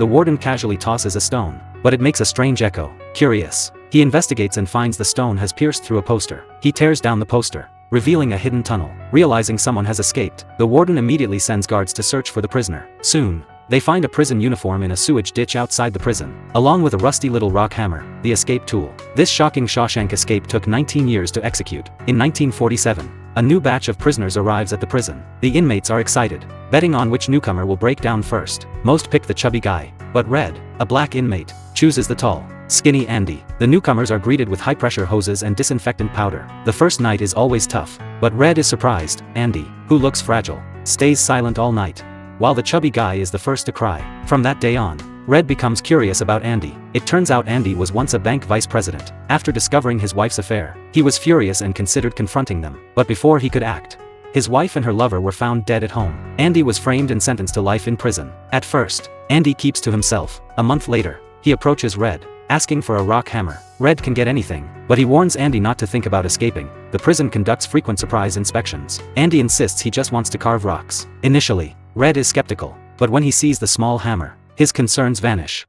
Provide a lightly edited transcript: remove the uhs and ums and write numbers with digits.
The warden casually tosses a stone, but it makes a strange echo. Curious, he investigates and finds the stone has pierced through a poster. He tears down the poster, revealing a hidden tunnel. Realizing someone has escaped, the warden immediately sends guards to search for the prisoner. Soon, they find a prison uniform in a sewage ditch outside the prison, along with a rusty little rock hammer, the escape tool. This shocking Shawshank escape took 19 years to execute. In 1947, a new batch of prisoners arrives at the prison. The inmates are excited, betting on which newcomer will break down first. Most pick the chubby guy, but Red, a black inmate, chooses the tall, skinny Andy. The newcomers are greeted with high-pressure hoses and disinfectant powder. The first night is always tough, but Red is surprised. Andy, who looks fragile, stays silent all night, while the chubby guy is the first to cry. From that day on, Red becomes curious about Andy. It turns out Andy was once a bank vice president. After discovering his wife's affair, he was furious and considered confronting them. But before he could act, his wife and her lover were found dead at home. Andy was framed and sentenced to life in prison. At first, Andy keeps to himself. A month later, he approaches Red, asking for a rock hammer. Red can get anything, but he warns Andy not to think about escaping. The prison conducts frequent surprise inspections. Andy insists he just wants to carve rocks. Initially, Red is skeptical, but when he sees the small hammer, his concerns vanish.